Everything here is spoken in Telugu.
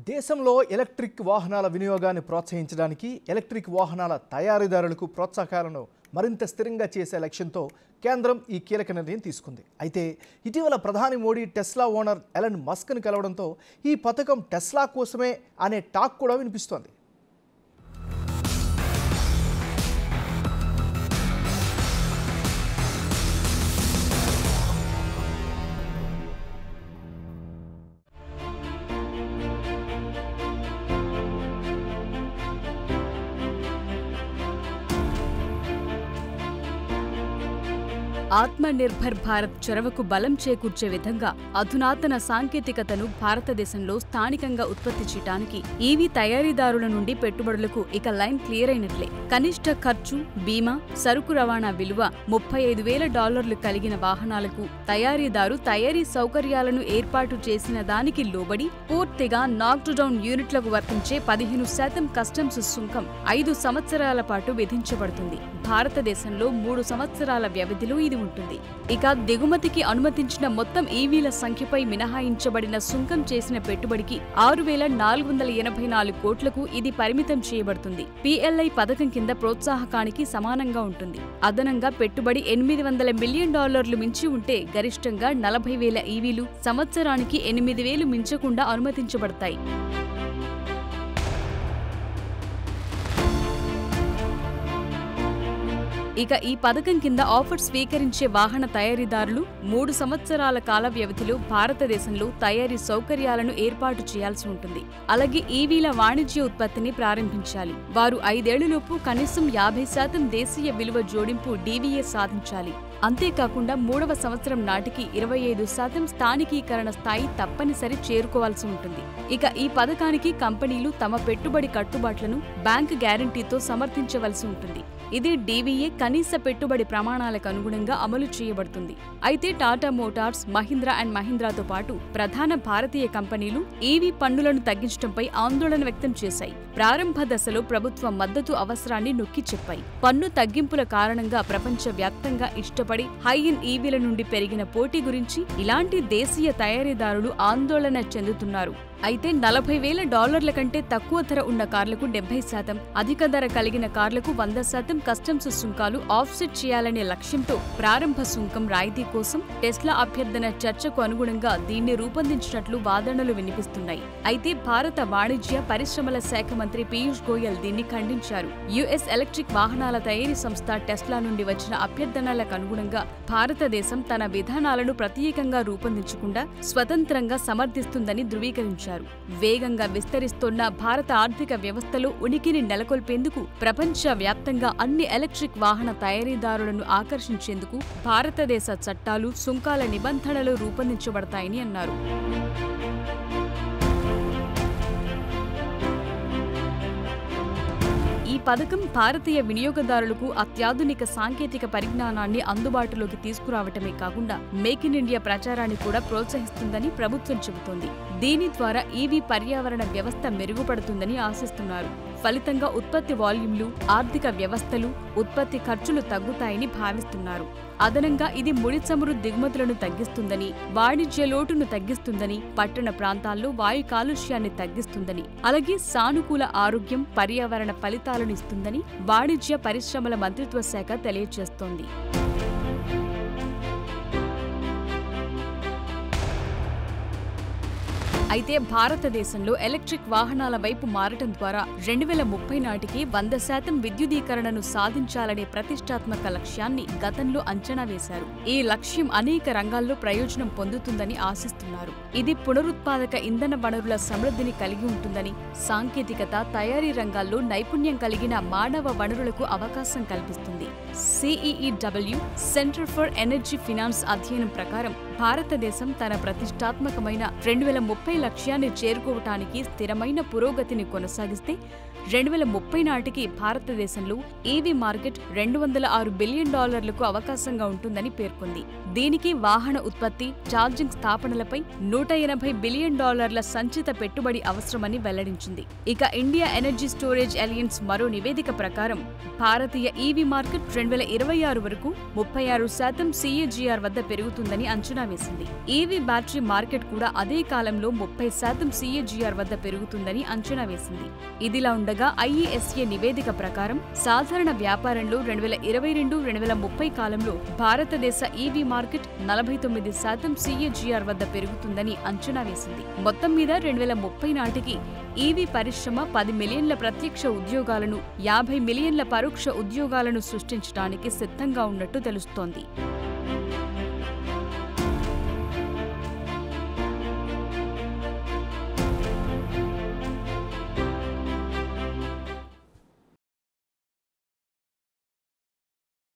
దేశంలో ఎలక్ట్రిక్ వాహనాల వినియోగాన్ని ప్రోత్సహించడానికి ఎలక్ట్రిక్ వాహనాల తయారీదారులకు ప్రోత్సాహకాలను మరింత స్థిరంగా చేసే లక్ష్యంతో కేంద్రం ఈ కీలక నిర్ణయం తీసుకుంది. అయితే ఇటీవల ప్రధాని మోడీ టెస్లా ఓనర్ ఎలన్ మస్క్ను కలవడంతో ఈ పథకం టెస్లా కోసమే అనే టాక్ కూడా వినిపిస్తోంది. ఆత్మనిర్భర్ భారత్ చొరవకు బలం చేకూర్చే విధంగా అధునాతన సాంకేతికతను భారతదేశంలో స్థానికంగా ఉత్పత్తి చేయడానికి ఈవీ తయారీదారుల నుండి పెట్టుబడులకు ఇక లైన్ క్లియర్ అయినట్లే. కనిష్ట ఖర్చు, బీమా, సరుకు రవాణా విలువ $35,000 కలిగిన వాహనాలకు తయారీదారు తయారీ సౌకర్యాలను ఏర్పాటు చేసిన దానికి లోబడి పూర్తిగా నాక్డ్ డౌన్ యూనిట్లకు వర్తించే 15% కస్టమ్స్ సుంకం 5 సంవత్సరాల పాటు విధించబడుతుంది. భారతదేశంలో 3 సంవత్సరాల వ్యవధిలో ఇది ఉంటుంది. ఇక దిగుమతికి అనుమతించిన మొత్తం ఈవీల సంఖ్యపై మినహాయించబడిన సుంకం చేసిన పెట్టుబడికి 6,484 కోట్లకు ఇది పరిమితం చేయబడుతుంది. PLI పథకం కింద ప్రోత్సాహకానికి సమానంగా ఉంటుంది. అదనంగా పెట్టుబడి $800 మిలియన్ మించి ఉంటే గరిష్టంగా 40,000 ఈవీలు సంవత్సరానికి 8,000 మించకుండా అనుమతించబడతాయి. ఇక ఈ పథకం కింద ఆఫర్ స్వీకరించే వాహన తయారీదారులు 3 సంవత్సరాల కాల వ్యవధిలో భారతదేశంలో తయారీ సౌకర్యాలను ఏర్పాటు చేయాల్సి ఉంటుంది. అలాగే ఈవీల వాణిజ్య ఉత్పత్తిని ప్రారంభించాలి. వారు 5 ఏళ్లలోపు కనీసం 50% దేశీయ విలువ జోడింపు DVA సాధించాలి. అంతేకాకుండా 3వ సంవత్సరం నాటికి 25% స్థానికీకరణ స్థాయి తప్పనిసరి చేరుకోవాల్సి ఉంటుంది. ఇక ఈ పథకానికి కంపెనీలు తమ పెట్టుబడి కట్టుబాట్లను బ్యాంక్ గ్యారంటీతో సమర్థించవలసి ఉంటుంది. ఇది DVA కనీస పెట్టుబడి ప్రమాణాలకు అనుగుణంగా అమలు చేయబడుతుంది. అయితే టాటా మోటార్స్, మహీంద్రా అండ్ మహీంద్రాతో పాటు ప్రధాన భారతీయ కంపెనీలు ఈవీ పన్నులను తగ్గించడంపై ఆందోళన వ్యక్తం చేశాయి. ప్రారంభ దశలో ప్రభుత్వ మద్దతు అవసరాన్ని నొక్కి చెప్పాయి. పన్ను తగ్గింపుల కారణంగా ప్రపంచవ్యాప్తంగా ఇష్టపడి హై-ఎండ్ ఈవీల నుండి పెరిగిన పోటీ గురించి ఇలాంటి దేశీయ తయారీదారులు ఆందోళన చెందుతున్నారు. అయితే $40,000 కంటే తక్కువ ధర ఉన్న కార్లకు 70%, అధిక ధర కలిగిన కార్లకు 100% కస్టమ్స్ సుంకాలు ఆఫ్సెట్ చేయాలనే లక్ష్యంతో ప్రారంభ సుంకం రాయితీ కోసం టెస్లా అభ్యర్థన చర్చకు అనుగుణంగా దీన్ని రూపొందించినట్లు వాదనలు వినిపిస్తున్నాయి. అయితే భారత వాణిజ్య పరిశ్రమల శాఖ మంత్రి పీయూష్ గోయల్ దీన్ని ఖండించారు. US ఎలక్ట్రిక్ వాహనాల తయారీ సంస్థ టెస్లా నుండి వచ్చిన అభ్యర్థనలకు అనుగుణంగా భారతదేశం తన విధానాలను ప్రత్యేకంగా రూపొందించకుండా స్వతంత్రంగా సమర్థిస్తుందని ధృవీకరించారు. వేగంగా విస్తరిస్తున్న భారత ఆర్థిక వ్యవస్థలో ఉనికిని నెలకొల్పేందుకు ప్రపంచవ్యాప్తంగా అన్ని ఎలక్ట్రిక్ వాహన తయారీదారులను ఆకర్షించేందుకు భారతదేశ చట్టాలు, సుంకాల నిబంధనలు రూపొందించబడతాయని అన్నారు. ఈ పథకం భారతీయ వినియోగదారులకు అత్యాధునిక సాంకేతిక పరిజ్ఞానాన్ని అందుబాటులోకి తీసుకురావటమే కాకుండా మేక్ ఇన్ ఇండియా ప్రచారాన్ని కూడా ప్రోత్సహిస్తుందని ప్రభుత్వం చెబుతోంది. దీని ద్వారా ఈవీ పర్యావరణ వ్యవస్థ మెరుగుపడుతుందని ఆశిస్తున్నారు. ఫలితంగా ఉత్పత్తి వాల్యూమ్లు, ఆర్థిక వ్యవస్థలు, ఉత్పత్తి ఖర్చులు తగ్గుతాయని భావిస్తున్నారు. అదనంగా ఇది ముడి చమురు దిగుమతులను తగ్గిస్తుందని, వాణిజ్య లోటును తగ్గిస్తుందని, పట్టణ ప్రాంతాల్లో వాయు కాలుష్యాన్ని తగ్గిస్తుందని, అలాగే సానుకూల ఆరోగ్యం, పర్యావరణ ఫలితాలను ఇస్తుందని వాణిజ్య పరిశ్రమల మంత్రిత్వ శాఖ తెలియజేస్తోంది. అయితే భారతదేశంలో ఎలక్ట్రిక్ వాహనాల వైపు మారటం ద్వారా 2030 నాటికి 100% విద్యుదీకరణను సాధించాలనే ప్రతిష్టాత్మక లక్ష్యాన్ని గతంలో అంచనా వేశారు. ఈ లక్ష్యం అనేక రంగాల్లో ప్రయోజనం పొందుతుందని ఆశిస్తున్నారు. ఇది పునరుత్పాదక ఇంధన వనరుల సమృద్ధిని కలిగి ఉంటుందని, సాంకేతికత, తయారీ రంగాల్లో నైపుణ్యం కలిగిన మానవ వనరులకు అవకాశం కల్పిస్తుంది. CEEW centre for energy finance అధ్యయనం ప్రకారం భారతదేశం తన ప్రతిష్టాత్మకమైన 2030 లక్ష్యాన్ని చేరుకోవటానికి స్థిరమైన పురోగతిని కొనసాగిస్తే 2030 నాటికి భారతదేశంలో ఈవీ మార్కెట్ $206 బిలియన్ అవకాశంగా ఉంటుందని పేర్కొంది. దీనికి వాహన ఉత్పత్తి, ఛార్జింగ్ స్థాపనలపై $180 బిలియన్ సంచిత పెట్టుబడి అవసరమని వెల్లడించింది. ఇక ఇండియా ఎనర్జీ స్టోరేజ్ అలయన్స్ మరో నివేదిక ప్రకారం భారతీయ ఈవీ మార్కెట్ 2026 వరకు 36% CAGR వద్ద పెరుగుతుందని అంచనా వేసింది. ఈవీ బ్యాటరీ మార్కెట్ కూడా అదే కాలంలో 30% CAGR వద్ద పెరుగుతుందని అంచనా వేసింది. ఇదిలా ఉండగా IESA నివేదిక ప్రకారం సాధారణ వ్యాపారంలో 2022-2030 కాలంలో భారతదేశ ఈవీ మార్కెట్ 49% CAGR వద్ద పెరుగుతుందని అంచనా వేసింది. మొత్తం మీద 2030 నాటికి ఈవీ పరిశ్రమ 10 మిలియన్ల ప్రత్యక్ష ఉద్యోగాలను, 50 మిలియన్ల పరోక్ష ఉద్యోగాలను సృష్టించడానికి సిద్ధంగా ఉన్నట్టు తెలుస్తోంది.